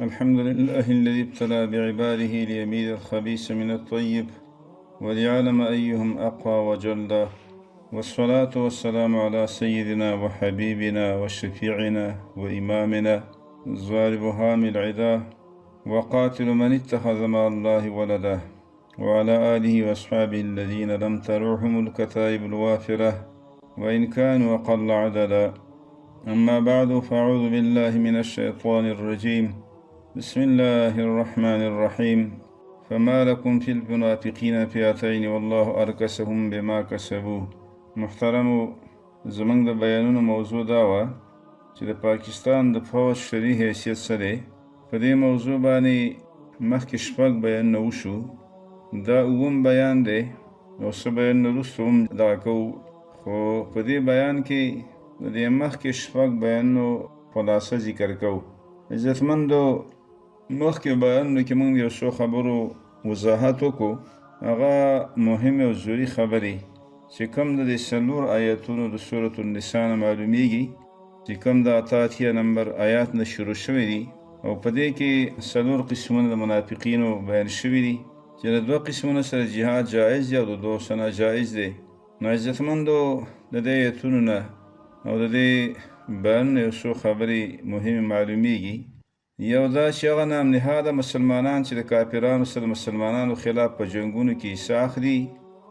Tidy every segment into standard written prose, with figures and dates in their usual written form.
الحمد لله الذي ابتلى بعباده ليميز الخبيث من الطيب وليعلم أيهم أقوى وجل. والصلاة والسلام على سيدنا وحبيبنا وشفيعنا وإمامنا ضارب هام العدا وقاتل من اتخذ مع الله ولدا، وعلى آله وأصحابه الذين لم ترعهم الكتائب الوافرة وإن كانوا أقل عددا. أما بعد، فأعوذ بالله من الشيطان الرجيم. بسم الله الرحمن الرحيم. فما لكم في المنافقين فئتين والله أركسهم بما كسبوا. محترم، زمنګ د بیانونو موضوع دا وه چې د پاکستان د فوج شرعي حیثیت څه دی. په دې موضوع باندې مخکې شپږ بیانونه وشو، دا اووم بیان دی او څه بیانونه وروسته هم دغه کوو، خو په دې بیان کې د دې مخکې شپږ بیانونو خلاصه ذکر کوو. عزتمندو، مخکې بیانونو کې موږ یو څو خبرو وضاحت وکړو. هغه مهمې او ضروري خبرې چې کوم د دې څلور آیاتونو د سورة النساء نه معلومیږي، چې کوم د اتیا نمبر آیات نه شروع شوی دي، او په دې کې څلور قسمونه د منافقینو بیان شوي دي چې د دوه قسمونو سره جهاد جایز دی او د دوه سره ناجایز دی. نو عزتمندو، د دې آیتونو نه او د دې بیانونو یو څو خبرې مهمې معلومیږي. یو دا چې هغه نام نهاده مسلمانان چې د کافرانو سره مسلمانانو خلاف په جنګونو کې حصه اخلي،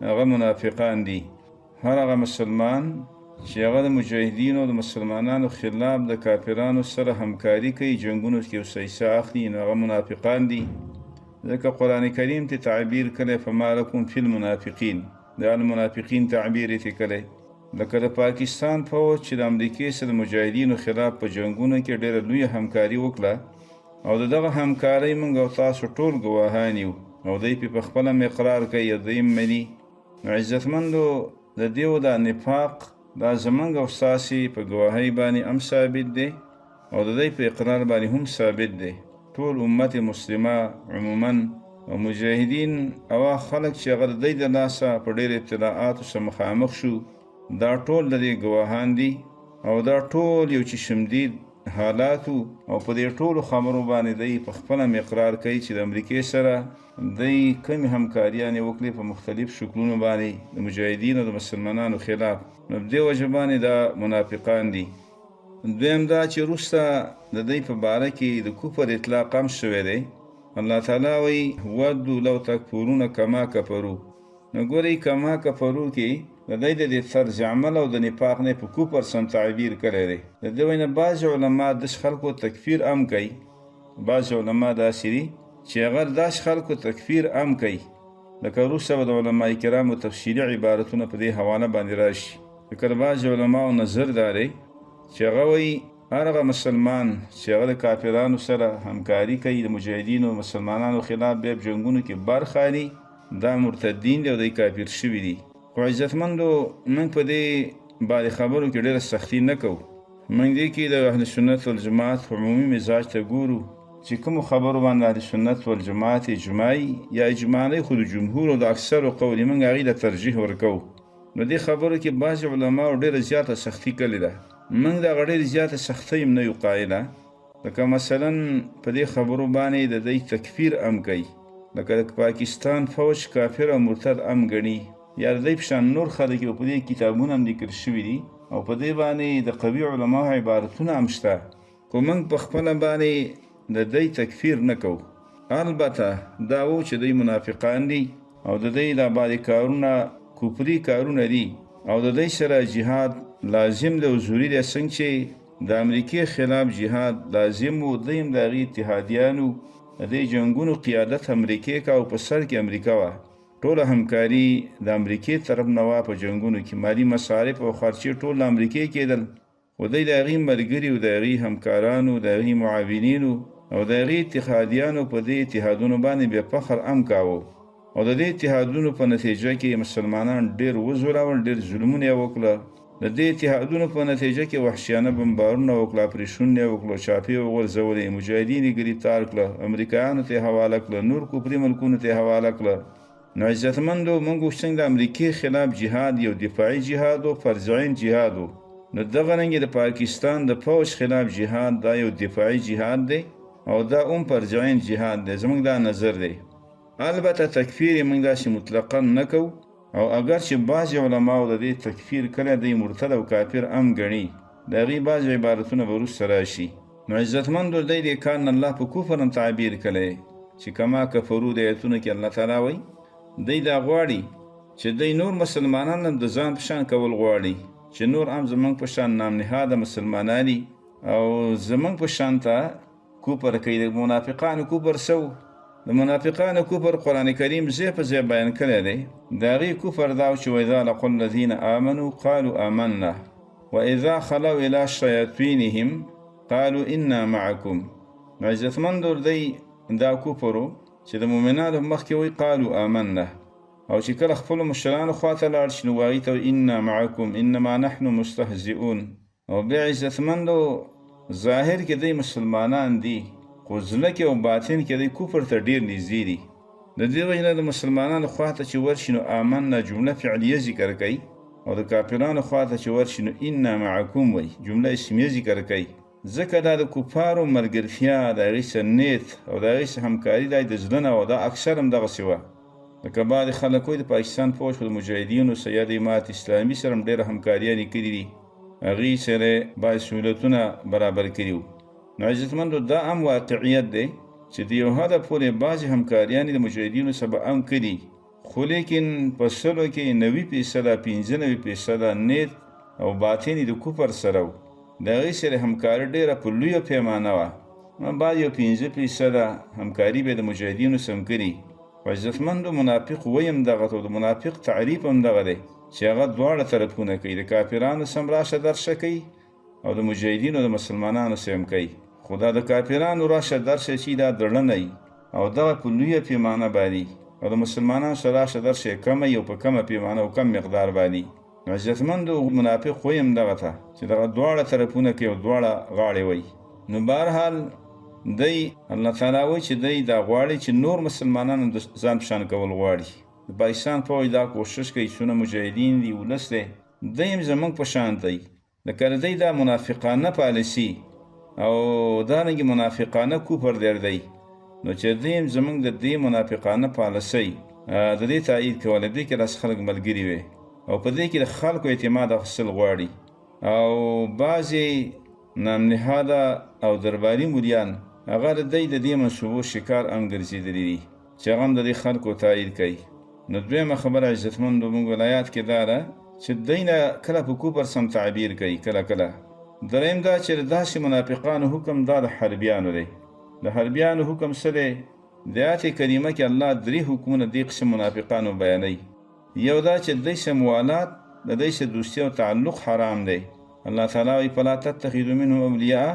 هغه منافقان دي. هر هغه مسلمان چې هغه د مجاهدینو د مسلمانانو خلاف د کافرانو سره همکاري کوي، جنګونو کې حصه اخلي، نو هغه منافقان دي. ځکه قرآن کریم ته تعبیر کړی فما لکم فی المنافقین، د المنافقین تعبیر یې کړی. لکه د پاکستان فوج چې د امریکې سره د مجاهدینو خلاف په جنګونو کې ډېره لویه همکاري وکړه، او دغه همکارۍ موږ او تاسو ټول ګواهان یو، او دی په خپله اقرار کوي او دی مني. نو عزتمندو، د دې دا نفاق دا زموږ او ستاسې په ګواهۍ باندې هم ثابت دی او د دی په اقرار باندې هم ثابت دی. ټول امت مسلمه عموما او مجاهدین او خلک چې هغه د دی د لاسه په ډېر ابتلاعاتو سره مخامخ شو، دا ټول د دې ګواهان دي، او دا ټول یو چې شمدید حالاتو، او په دې ټولو خبرو باندې دی په خپله اقرار کوي چې د امریکې سره دی کومې همکاریانې وکړي په مختلف شکلونو باندې د مجاهدینو د مسلمانانو خلاف. نو په دې وجه باندې دا منافقان دي. دویم دا چې وروسته د دی په باره کې د کفر اطلاق هم شوی دی. الله تعالی وایي ودو لو تکفرون کما کفرو. نو ګورئ، کما کفرو کې د دی د دې طرز عمل او د نفاق نه په کفر سم تعبیر کړی دی. د دې وجه نه بعض علما داسې خلکو تکفیر هم کوي، بعض علما داسې دي چې هغه داسې خلکو تکفیر هم کوي. لکه وروسته به د علما کرامو تفصیلي عبارتونه په دې حواله باندې راشي. فکر بعض علماو نظر دا دی چې هغه وایي هر هغه مسلمان چې هغه د کافرانو سره همکاري کوي، د مجاهدینو مسلمانانو خلاف بیا جنګونو کې برخه اخلي، دا مرتدین دي او دی کافر شوي دي. خو عزتمندو، موږ په دې باندې خبرو کې ډېره سختي نه کوو. موږ دې کې د اهل سنت والجماعت عمومي مزاج ته ګورو چې کومو خبرو باندې اهل سنت والجماعت اجماعي یا اجماعي خو د جمهور او د اکثرو قول موږ هغې ته ترجیح ورکوو. نو دې خبرو کې بعض علماو ډېره زیاته سختي کړې ده. موږ د هغه ډېرې زیاته سختۍ هم نه یو قایله. لکه مثلا په دې خبرو باندې د دی تکفیر هم کوي، لکه د پاکستان فوج کافر او مرتد هم ګڼي، یا د دی په شان نور خلک په دې کتابونه هم لیکل شوي دي، او په دې باندې د قوي علماو عبارتونه هم شته. خو موږ په خپله باندې د دی تکفیر نه کوو. البته دا و چې دی منافقان دي او د دی دا بعضې کارونه کفري کارونه دي، او د دی سره جهاد لازم دی او ضروري دی. څنګه چې د امریکې خلاف جهاد لازم و، دی هم د هغې اتحادیانو د دې جنګونو قیادت امریکې کا، او په سر کې امریکا وه. ټوله همکاري د امریکې طرف نه وه. په جنګونو کې مالي مصارف او خرچې ټول د امریکې کېدل، خو دی د هغې ملګري او د هغې همکارانو، د هغې معاونینو او د هغې اتحادیانو په دې اتحادونو باندې بیا فخر هم کاوه، او د دې اتحادونو په نتیجه کې مسلمانان ډېر وځورول، ډېر ظلمونه یې وکړه. د دې اتحادونو په نتیجه کې وحشیانه بمبارونه وکړه، اپریشنونه یې وکړه، چاپې یې وغورځولې، مجاهدین یې ګرفتار کړه، امریکایانو ته یې حواله کړه، نور کفري ملکونو ته یې حواله کړه. نو عزتمندو، موږ څنګه د امریکې خلاف جهاد یو دفاعي جهاد و، فرض عین جهاد و، نو دغه رنګې د پاکستان د فوج خلاف جهاد دا یو دفاعي جهاد دی، او دا فرض عین جهاد دی. زموږ دا نظر دی. البته تکفیر یې موږ داسې مطلقا نه کوو، او اگر چې بعضې علماو د دې تکفیر کله دی مرتد او کافر هم ګڼي، د هغې بعض عبارتونه به وروسته راشي. نو عزتمندو دی دې کار نه الله په کفر هم تعبیر کړی چې کما کفرو د ایتونو کې الله تعالی وایي دی دا غواړي چې دی نور مسلمانان هم د ځان په شان کول غواړي، چې نور هم زموږ په شان نامنهاده مسلمانان او زموږ په شان ته کفر کوي. د منافقانو کفر سو، د منافقانو کفر قرآن کریم ځای په ځای بیان کړی دی. د هغې کفر دا چې وإذا لقوا الذین آمنوا قالوا آمنا وإذا خلوا إلى شیاطینهم قالوا انا معکم. نو عزتمندو دی دا کفرو چې د مؤمنانو مخکې وایي قالوا آمنا، او چې کله خپلو مشرانو خواته لاړ شي نو هغوی ته انا معکم انما نحن مستهزئون. او بیا عزتمندو ظاهر کې دی مسلمانان دي، خو زړه کې او باطن کې دی کفر ته ډېر نږدې دي. د دې وجې نه د مسلمانانو خواته چې ورشي نو آمنا جمله فعلیه ذکر کوي، او د کافرانو خواته چې ورشي نو انا معکم وایي جمله اسمیه ذکر کوي. ځکه دا د کفارو ملګرتیا، د هغې سره نیت او د هغې سره همکاري دا د زړه نه، او دا اکثر هم دغسې وه. لکه بعضې خلک وایي د پاکستان فوج خو د مجاهدینو سره یا د امارت اسلامي سره هم ډېره همکاریانې کړي دي، هغې سره باید سهولتونه برابر کړي وو. نو عزتمندو دا هم واقعیت دی چې د یو حده پورې بعضې همکاریانې د مجاهدینو سره به هم کړي، خو لیکن په سلو کې 90% 95% نیت او باطن د کفر سره و. د هغې سره همکاري ډېره په لویه پیمانه وه. بعض یو 5% همکاري به د مجاهدینو سره هم کړي. خو عزتمندو منافق وایي هم دغه ته، د منافق تعریف هم دغه دی چې هغه دواړه طرفونه کوي، د کافرانو سم راشه درشه کوي او د مجاهدینو د مسلمانانو سم کوي. خو دا د کافرانو راشه درشه چې دا دړنی او دغه په لویه پیمانه باندې، او د مسلمانانو سره راشه درشه کمه او په کمه پیمانه او کم مقدار باندې. نو عزتمندو منافق وایي هم دغه ته چې دغه دواړه طرفونه کوي او دواړه غاړې وایي. نو بهرحال دی الله تعالی وایي چې دی دا غواړي چې نور مسلمانان د ځان په شان کول غواړي. د پاکستان فوج دا کوشش کوي څونه مجاهدین دي ولس دی دی هم زموږ په شان دی. لکه د دی دا منافقانه پالیسي او دارنګې منافقانه کفر دی، نو چې دی هم زموږ د دې منافقانه پالیسۍ د دې تایید کولی، دې کې داسې خلک ملګري وي او په دې کې د خلکو اعتماد اخیستل غواړي. او بعضې نامنهاده او درباري مولیان هغه د دی د دې منصوبو شکار هم ګرځېدلي دي چې هغه هم د دې خلکو تایید کوي. نو دویمه خبره عزتمندو موږ ولایات کې دا ده چې دی نه کله په کفر سم تعبیر کوي، کله کله. دریم دا چې داسې منافقانو حکم دا د حربیانو دی. د حربیانو حکم څه دی؟ د آیت کریمه کې الله 3 حکمونه دې قسم منافقانو بیانوي. یو دا چې دی سره موالات، د دی سره دوستي او تعلق حرام دی. الله تعالی وایي فلا تتخذوا منهم اولیاء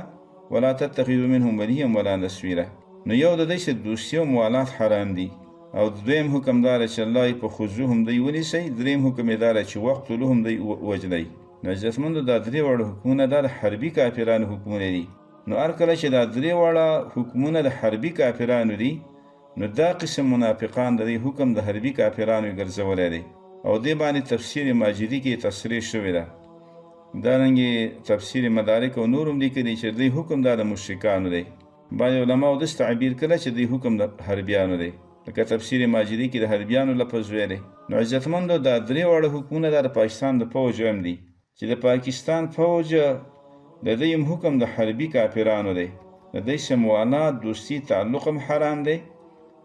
ولا تتخذوا منهم ولیا ولا نصیرا. نو یو د دی سره دوستي او موالات حرام دي. او دویم حکم داره چې الله په خضوع هم دی ونیسئ. دریم حکم یې داره چې وقتلو هم دی وجنئ. نو عزتمندو دا 3 واړه حکمونه دا د حربي کافرانو حکمونه دي. نو هر کله چې دا 3 واړه حکمونه د حربي کافرانو دي، نو دا قسم منافقان د دې حکم د حربي کافرانو ګرځولی دی. او دې باندې تفسیر ماجدي کې تصریح شوې ده. دارنګې تفسیر مدارک او نور هم لیکلي چې دې حکم دا د مشرکانو دی. بعضې علماو داسې تعبیر کړی چې دې حکم د حربیانو دی، لکه تفسیر ماجدي کې د حربیانو لفظ ویلی. نو عزتمندو دا 3 واړه حکمونه دا د پاکستان د فوج هم دي چې د پاکستان فوج د دې هم حکم د حربي کافرانو دی. د دې سره موالات، دوستي، تعلق هم حرام دی.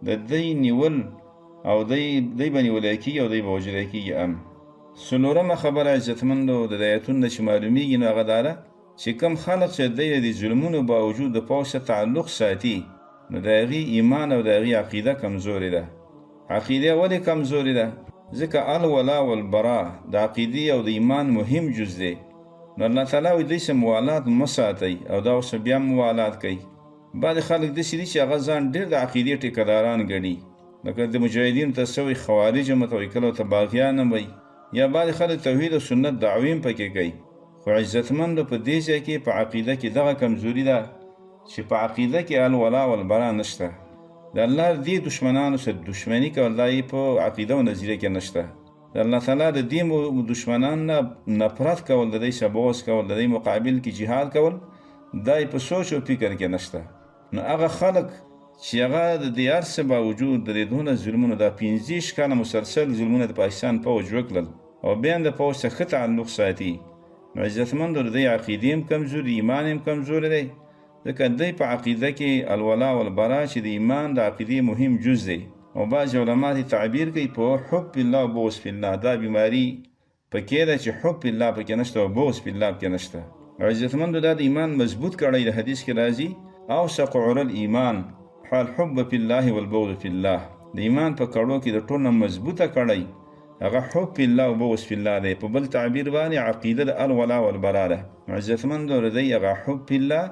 د دې نیول او دی به نیولی کېږي او دی به وژلی کېږي هم. څلورمه خبره عزتمندو د آیتونو نه چې معلومیږي نو هغه دا ده چې کوم خلک چې دی د ظلمونو باوجود د فوج سره تعلق ساتي، نو د هغې ایمان او د هغې عقیده کمزورې ده. عقیده ولې کمزورې ده؟ ځکه الولا والبرا د عقیدې او د ایمان مهم جز دی. نو الله تعالی وایي دوی سره موالات مه ساتئ، او دا اوس بیا موالات کوي. بعضې خلک داسې دي چې هغه ځان ډېر د عقیدې ټیکهداران ګڼي، لکه د مجاهدینو ته څه وایي خوارج هم ورته وایي، کله ورته باغیان هم وایي، یا بعضې خلک توحید او سنت دعوې هم پکې کوي. خو عزتمندو په دې ځای کې په عقیده کې دغه کمزوري ده چې په عقیده کې الولا والبرا نشته. د الله دې دشمنانو سره دشمني کول دا یې په عقیده او نظریه کې نشته. د الله تعالی د دې دشمنان نه نفرت کول، د دې سره بغض کول، د دې مقابل کې جهاد کول، دا یې په سوچ او فکر کې نشته. نو هغه خلک چې هغه د دې هر څه باوجود د دې دونه ظلمونو دا 15 کاله مسلسل ظلمونه د پاکستان پوځ وکړل او بیا هم د پوځ څخه ښه تعلق ساتي، نو عزتمندو د دې عقیدې هم کمزوري، ایمان هم کمزوری دی، ځکه دی په عقیده کې الولا والبرا چې د ایمان د عقیدې مهم جز دی. او بعض علما دې تعبیر کوي په حب الله و بغض فی الله، دا بیماری پکې ده چې حب الله پکې نشته او بغض فی الله پکې نشته. او عزتمندو دا د ایمان مضبوط کړی د حدیث کې راځي اوثق عرى الایمان حال حب فی الله والبغض فی الله. د ایمان په کړو کې د ټولو مضبوطه کړی هغه حب فی الله او بغض فی الله دی. په بل تعبیر باندې عقیده د الولا والبرا ده. عزتمندو د دې هغه حب فی الله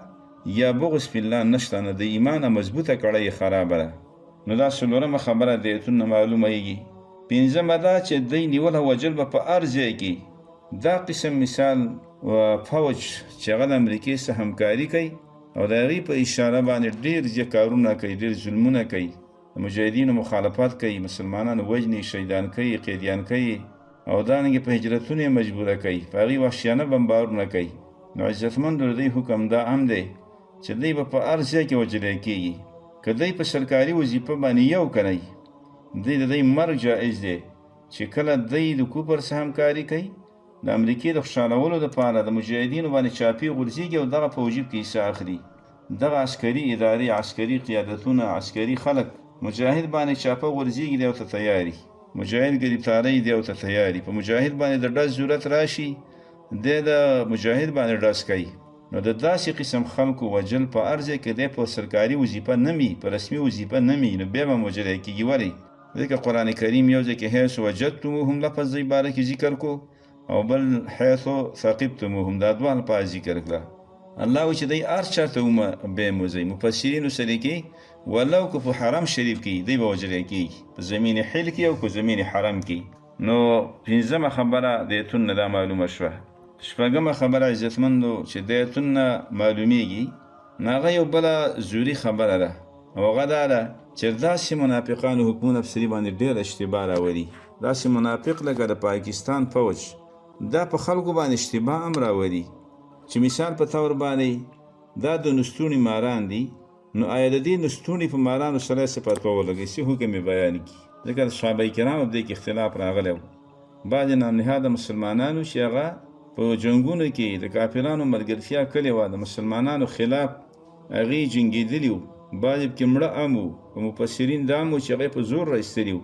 یا بغض فی الله نشته، نه د ایمان مضبوطه کړی خرابه ده. نو دا څلورمه خبره د ایتونو معلومیږي. پنځمه دا چې دی نیول وجل به په هر ځای کې دا قسم مثال و فوج چې هغه د امریکې سره همکاري کوي او د هغې په اشاره باندې ډېر کارونه کوي، ډېر ظلمونه کوي، د مجاهدینو مخالفت کوي، مسلمانانو وجني، شهیدان کوي، قیدیان کوي او دارنګې په هجرتونو یې مجبوره کوي، په هغې وحشیانه بمبارونه کوي. نو عزتمندو د دوی حکم دا هم دی چې دی به په هر ځای کې وجلی کېږي. که دی په سرکاري وظیفه باندې یو کنی دی د دی مرګ جایز دی چې کله دی د کوپر سره همکاري کوي د امریکې د خوشحالولو دپاره د مجاهدینو باندې چاپی غورځېږي او دغه په وجیب کې حصه اخلي. دغه عسکري ادارې، عسکري قیادتونه، عسکري خلک مجاهد باندې چاپه غورځېږي دی او ته تیاري، مجاهد ګرفتاری دی او ته تیاري، په مجاهد باندې د ډز ضرورت راشي دی د مجاهد باندې ډز کوي. نو د داسې قسم خلکو وجل په هر ځای کې دی په سرکاري وظیفه نه وي، په رسمي وظیفه نه وي، نو بیا به هم وجلی کېږي. ولې؟ ځکه قرآن کریم یو ځای کې حیث وجدتموهم لفظ د باره کې ذکر کو او بل حیث ثاقبتموهم دا دوه الفاظ ذکر کړه. الله وایي چې دی هر چاته به موځئ. مفسرینو سره کې ولو که په حرم شریف کې دی به وجلی کېږي، په زمین حل کې او په زمین حرم کې. نو پنځمه خبره د ایتون نه دا معلومه شوه. شپږمه خبره عزتمندو چې د ایتون نه معلومیږي نو هغه یو بله زوري خبره ده او هغه دا ده چې داسې منافقانو حکمونه په سړي باندې ډېر اشتباه راولي. داسې منافق لکه د پاکستان فوج دا په خلکو باندې اشتباه هم راولي چې مثال په طور باندې دا د نستوني ماران دي، نو آیا د دې نستوني په مارانو سره صفت ولګي څه حکم یې بیان کړي. ځکه د صحابه کرامو په دې کې اختلاف راغلی و. بعضې نامنهاده مسلمانانو چې هغه په جنګونو کې د کافرانو ملګرتیا کړې وه، د مسلمانانو خلاف هغې جنګېدلي وو، بعضې پکې مړه هم وو. په مفسرین دا هم و چې هغې په زور را ایستلي وو.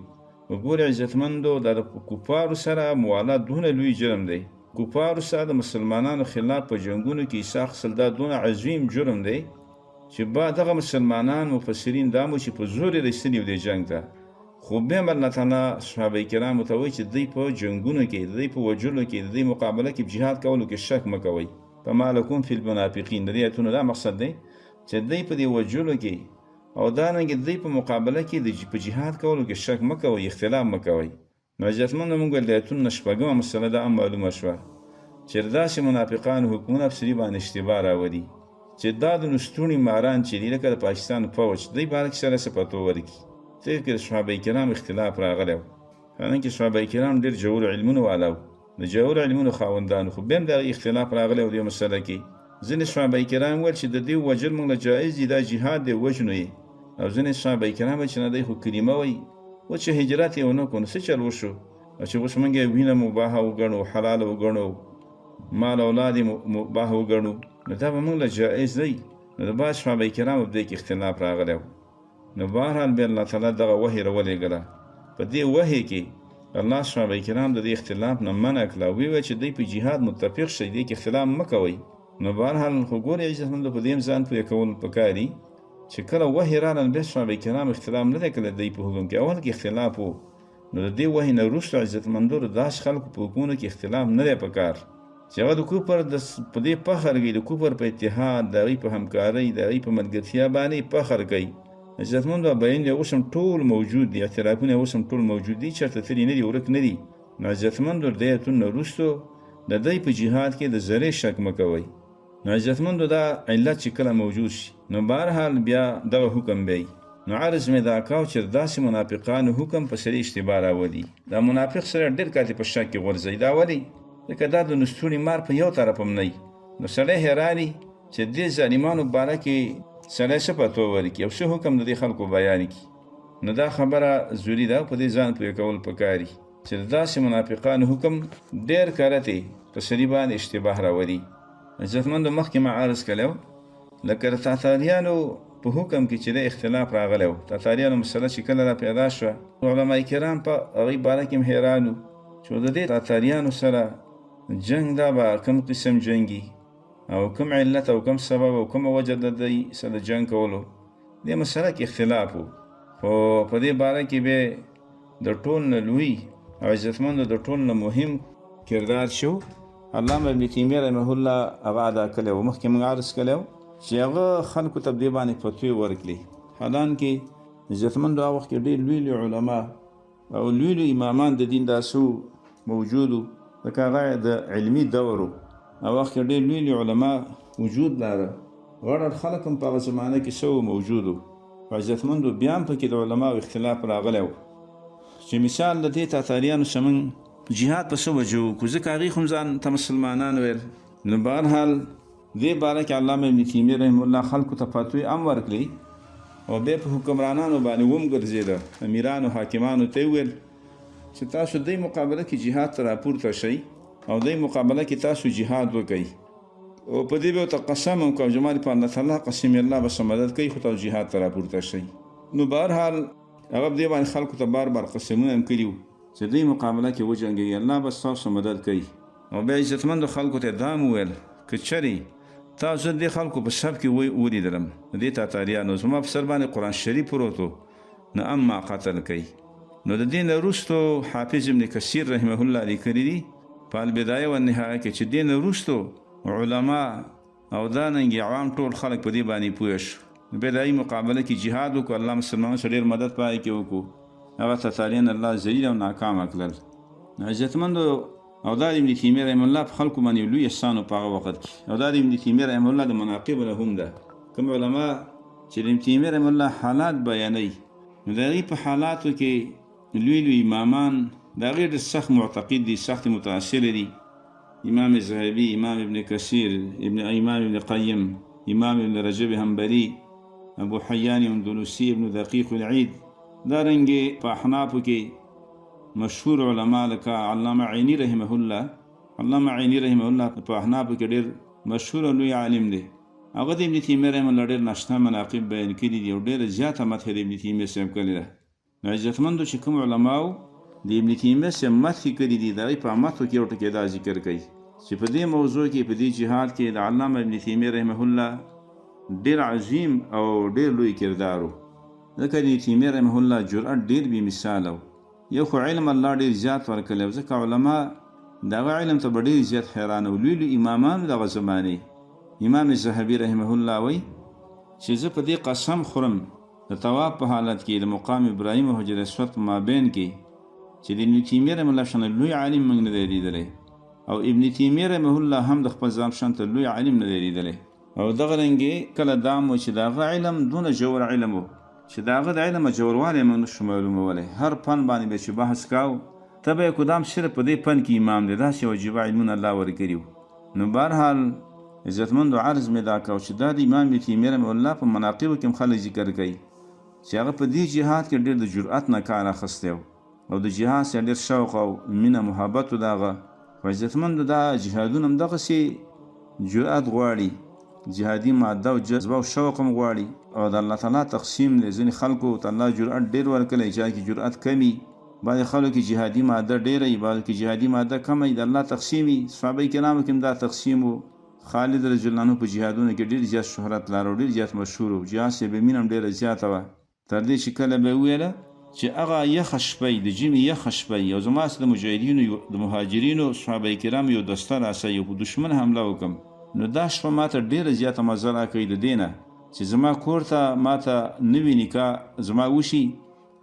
وګورې عزتمندو دا د کفارو سره موالات دونه لوی جرم دی. کفارو سره د مسلمانانو خلاف په جنګونو کې حصه اخیستل دا دونه عظیم جرم دی چې بعد دغه مسلمانان مفسرین دا هم و چې په زور یې را ایستلي وو دې جنګ ته. خو بیا هم الله تعالی صحابه کرامو ته وایي چې دوی په جنګونو کې، د دوی په وجلو کې، د دوی مقابله کې جهاد کولو کې شک مه کوئ. فما لکم فی المنافقین، د دې ایتونو دا مقصد دی چې دوی په دې وجلو کې او دارنګې دوی په مقابله کې په جهاد کولو کې شک مه کوئ، اختلاف مه کوئ. نو عزتمندو موږ د ایتونو نه شپږمه مسله دا هم معلومه شوه چې داسې منافقانو حکمونه په سړي باندې اشتباه راولي چې دا د نستوني ماران چې دي لکه د پاکستان فوج دوی باره کې سره صفتو ورکړي. ځکه کې د صحابه کرام اختلاف راغلی و، حالانکې صحابه کرام ډېر ژورو علمونو والا و، د ژورو علمونو خاوندانو، خو بیا هم د هغې اختلاف راغلی و دې مسله کې. ځینې صحابه کرام ویل چې د دې وجل موږ له جایز دي، دا جهاد دی وژنو یې. او ځینې صحابه کرام ویل چې نه دی خو کلمه وایي، و چې هجرت یې ونه کړو نو څه چل وشو، او چې اوس موږ یې وینه مباحه وګڼو، حلاله وګڼو، مال اولاد یې مباحه وګڼو، نو دا به موږ له جایز دی. نو د بعض صحابه کرامو په دې کې اختلاف راغلی و. نو بهرحال بیا الله تعالی دغه وحی راولېږله. په دې وحی کې الله صحابه کرام د دې اختلاف نه منع کړه، ویې ویل چې دوی په جهاد متفق شئ، دې کې اختلاف مه کوئ. نو بهرحال خو ګورې عزتمندو په دې هم ځان پوهې کول پکار دي چې کله وحی راغله بیا صحابه کرام اختلاف نه دی کړی دوی په حکم کې، اول کې اختلاف و. نو د دې وحی نه وروسته عزتمندو د داسې خلکو په حکمونو کې اختلاف نه دی پکار چې هغه د کوپر په دې فخر کوي، د کوپر په اتحاد، د هغوی په همکارۍ، د هغوی په ملګرتیا باندې فخر کوي. عزتمندو بیان یې اوس هم ټول موجود دي، اعترافونه اوس هم ټول موجود دي، چېرته تللي نه دي، ورک نه دي. نو عزتمندو د ایتونو نه وروستو د دوی په جهاد کې د ذرې شک مه کوئ. نو عزتمندو دا علت چې کله موجود شي نو بهرحال بیا دغه حکم به نو عرض مې دا کاو چې داسې منافقانو حکم په سړي اشتباه راولي. دا منافق سره ډېر کاتې په شک کې غورځوي. دا ولې؟ ځکه دا د نستوني مار په یو طرف هم نه وي. نو سړی حیراني چې دې ظالمانو باره کې سړی څه فتوا ورکړي او څه حکم د دې خلکو بیان کړي. نو دا خبره ضروري ده په دې ځان پوه کول پکاري چې د داسې منافقانو حکم ډېر کرتی په سړي باندې اشتباه راولي. عزتمندو مخکې ما عرض کړی لکه د تاتاریانو په حکم کې چې د اختلاف راغلی و. تاتاریانو مسله چې کله را پیدا شوه علما کرام په هغې باره کې هم حیران وو چې د دې تاتاریانو سره جنگ دا به کوم قسم جنګي او کوم علت او کوم سبب او کوم وجه د دوی سره د جنګ کولو دې مسله کې اختلاف و. خو په دې باره کې به د ټول نه لوی او عزتمندو د ټول نه مهم کردار شو علامه ابن تیمیه رحمه الله هغه ادا کړی و. مخکې موږ عرض کړی و چې هغه خلکو ته دې باندې فتوی ورکړي. حالانکې عزتمندو هغه وخت کې ډېر لوی لوی علما او لوی لوی امامان د دین داسو موجود وو لکه هغه د علمي دور و. هغه وخت کې ډېر لوی لوی علما وجود لاره. غوړ خلک هم په هغه زمانه کې سو موجود وو. عزتمندو بیا هم پکې د علماو اختلاف راغلی و چې مثال د دې تاتاریانو سمن جهاد په څه وجه وکړو ځکه هغوی خو هم ځان ته مسلمانان ویل. نو بهرحال دې باره کې علامه ابن تیمیه رحمه الله خلکو ته فتوی هم ورکړي او بیا په حکمرانانو باندې ومګرځېده. امیرانو حاکمانو ته یې ویل چې تاسو دې مقابله کې جهاد ته راپورته شئ او دې مقابله کې تاسو جهاد وکئ او په دې به ورته قسم وکړو جمال په الله تعالی قسم الله به مدد کوي خو تاسو جهاد ته راپورته شئ. نو بهرحال هغه دې باندې خلکو ته بار بار قسمونه هم کړي وو چې دې مقابله کې وجنګوي الله به ستاسو مدد کوي. او بیا عزتمندو خلکو ته دا هم وویل که چرې تاسو دې خلکو په سب کې ولیدلم دې تاتاریانو زما په سر باندې قرآن شریف پروت و نو اما قتل کوي. نو د دې نه وروستو حافظ ابن کثیر رحمه الله لیکلي دي په البدایه والنهایه کې چې دې نه وروستو علما او داننګ عوام ټول خلک په دې باندې پوه شو. بیا د هغې مقابله کې جهاد وکړو الله مسلمانانو سره ډېر مدد په هغې کې وکړو. هغه تاتاریان الله ذلیل او ناکامه کړل. عزتمندو او دا ابن تیمیه رحمه الله په خلکو باندې لوی احسان په هغه وخت کې او دا ابن تیمیه رحمه الله د مناقب له هم ده. کوم علما چې ابن تیمیه رحمه الله حالات بیانوي نو د هغې په حالاتو کې لوی لوی امامان د هغې ډېر سخت معتقد دي سخت متاثر دي. امام ذهبي امام ابن کثیر امام ابن قیم امام ابن رجب حنبلي ابو حیان اندلسي ابن دقیق العید دارنګې په احنافو کې مشهور علما لکه علامه عینی رحمه الله. علامه عینی رحمه الله په احنافو کې ډېر مشهور او لوی عالم دی. هغه د ابن تیمیه رحمه الله ډېر ناشنا مناقب بیان کړي دي او ډېره زیاته مدح د ابن تیمیه صاحب کړې ده. نو عزتمندو چې کوم علماو د ابن تیمیه صاحب مدح کړي دي د هغې په مدحو کې یو ټکی دا ذکر کوي چې په دې موضوع کې په دې جهاد کې د علامه ابن تیمیه رحمه الله ډېر عظیم او ډېر لوی کردار و. ځکه ابن تیمیه رحمه الله جرأت ډېر بې مثاله و. یو خو علم الله ډېر زیات ورکړلی و ځکه علما د هغه علم ته به ډېر زیات حیرانه و. لوی لوی امامان دغه زمانې امام ذهبي رحمه الله وایي چې زه په دې قسم خورم د طواف په حالت کې د مقام ابراهیم او حجر اسود په مابین کې چې د ابن تیمیه رحمه الله شانه لوی عالم موږ نه دی لیدلی او ابن تیمیه رحمه الله هم د خپل ځان شان ته لوی عالم نه دی لیدلی. او دغه رنګې کله دا مو چې د هغه علم دونه ژور علم و چې د هغه د علم ژوروالی موږ نشو معلومولی. هر فن باندې به چې بحث کاو ته به یې کدام صرف په دې فن کې امام دی داسې عجیبه علمونه الله ورکړي وو. نو بهرحال عزتمندو عرض مې دا کو چې دا د امام ابن تیمیه رحمه الله په مناقبو کې هم خلک ذکر کوي چې هغه په دې جهاد کې ډېر د جرأت نه کار اخیستی و او د جهاد سره ډېر شوق او مینه محبت و د هغه. خو عزتمندو دا جهادونه هم دغسې جرأت غواړي جهادي ماده او جذبه او شوق هم غواړي او د الله تعالی تقسیم دی. ځینې خلکو ته الله جرأت ډېر ورکړی چا کې جرأت کمي بعضې خلکو کې جهادي ماده ډېره وي بعضو کې جهادي ماده کمه وي. د الله تقسیم وي. صحابه کرامو کې هم دا تقسیم و. خالد رضی الله عنه په جهادونو کې ډېر زیات شهرت لاره او ډېر زیات مشهور و. جهاد صاحب مینه هم ډېره زیاته وه تر دې چې کله به وویله چې هغه یخه شپه د ژمي یخه شپه او زما سره د مجاهدینو د مهاجرینو صحابه کرامو یو دسته راسئ او په دښمن حمله وکړم نو دا شپه ما ته ډېره زیاته مزه راکوي د دې نه چې زما کور ته ما ته نوي نکاح زما وشي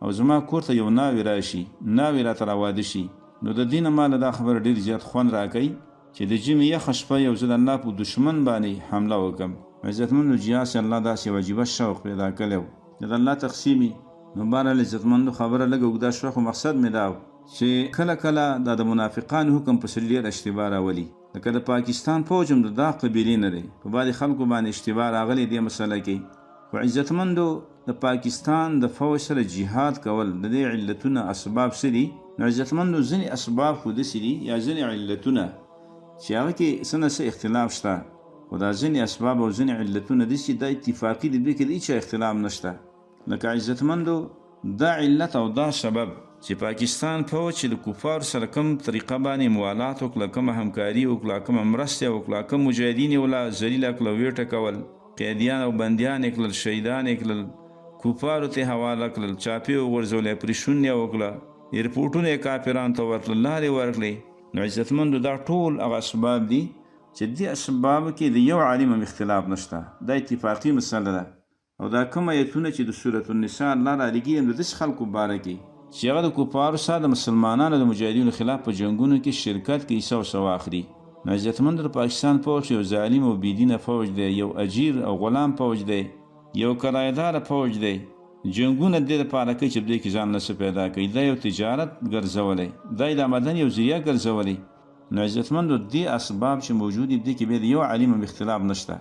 او زما کور ته یو ناوې راشي ناوې راته راواده شي نو د دې نه ما له دا خبره ډېر زیات خوند راکوي چې د ژمي یخه شپه یو زه د الله په دښمن باندې حمله وکړم. عزتمندو جهاد سره الله داسې عجیبه شوق پیدا کړی و د الله تقسیمي. نو بهرحال عزتمندو خبره لږه اوږده شوه خو مقصد مې دا و چې کله کله دا د منافقانو حکم پسې ډېر اشتباه راولي. لکه د پاکستان فوج هم د دا قبیلې نه دی په بعضې خلکو باندې اشتباه راغلی دې مسله کې خو عزتمندو د پاکستان د فوج سره جهاد کول د دې علتونه اسباب څه دي؟ نو عزتمندو ځینې اسباب خو داسې دي یا ځینې علتونه چې هغه کې څه نه څه اختلاف شته، خو دا ځینې اسباب او ځینې علتونه دي چې دا اتفاقي دي، دوی کې د هېچا اختلاف نشته. لکه عزتمندو دا علت او دا سبب چې پاکستان فوج چې د کفارو سره کوم طریقه باندې موالات وکړه، کومه همکاري وکړه، کومه مرسته وکړه، کوم مجاهدین یې ولا ذلیله کړه، ویټه کول، قیدیان او بندیان یې کړل، شهیدان یې کړل، کفارو ته حواله کړل، چاپې وغورځول، اپریشن یې وکړه، ایرپورټونه یې کافرانو ته ورکړل، لارې ورکړې. نو عزتمندو دا ټول هغه اسباب دي چې دې اسبابو کې د یو عالم هم اختلاف نشته، دا اتفاقي مسله ده. او دا کوم ایتونه چې د سورة النساء الله رالیږي د داسې خلکو باره کې چې هغه د کفارو سره د مسلمانانو د مجاهدینو خلاف په جنګونو کې شرکت کوي، څه او څه واخلي. نو عزتمند د پاکستان فوج یو ظالم او بېدینه فوج دی، یو اجیر او غلام فوج دی، یو کرایه‌داره فوج دی. جنګونه دې دپاره کوي چې دوی کې ځان نه څه پیدا کوي، دا یو تجارت ګرځولی، دا یې د آمدن یو ذریعه ګرځولی. نو عزتمندو دې اسباب چې موجود دي دې کې بیا د یو عالم هم اختلاف نشته.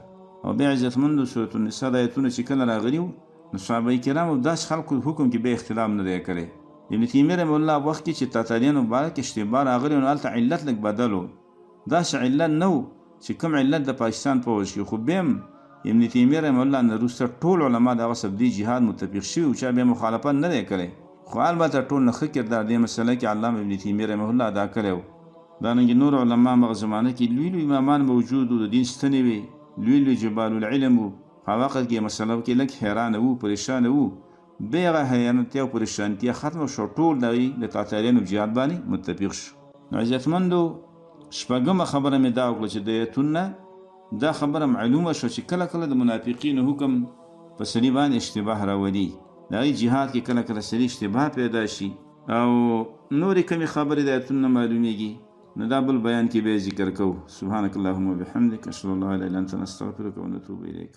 او بیا عزتمندو سورة النساء د ایتونه چې کله راغلي وو نو صحابه کرامو داسې خلکو حکم کې بیا اختلاف نه دی کړی. ابن تیمیه رحمه الله وخت کې چې تاتاریانو باره کې اشتباه راغلی نو هلته علت لږ بدل و، داسې علت نه و چې کوم علت د پاکستان فوج کې. خو بیا هم ابن تیمیه رحمه الله نه وروسته ټول علما د هغه سبدي جهاد متفق شوي و، چا بیا مخالفت نه دی کړی. خو البته ټول نه ښه کردار دې مسله کې علامه ابن تیمیه رحمه الله ادا کړی و. دارنګې نور علما هغه زمانه کې لوی لوی امامان موجود وو، د دین ستنې وې، لوی لوی جبال العلم وو. هغه وخت کې مسله کې لږ حیرانه وو، پریشانه وو. بیا هغه حیرانتیا او پریشانتیا ختمه شو، ټول د هغوی د تاتاریانو جهاد باندې متفق شو. نو عزتمندو شپږمه خبره مې دا وکړه چې د ایتونه دا خبره معلومه شوه چې کله کله د منافقینو حکم په سړي باندې اشتباه راولي، د هغوی جهاد کې کله کله سړي اشتباه پیدا شي او نورې کمې خبرې د ایتونو نه معلومیږي. نو دا بل بیان کې به ذکر کوو. سبحانک اللهم وبحمدک اشهد ان لا اله الا انت نستغفرک ونتوب الیک.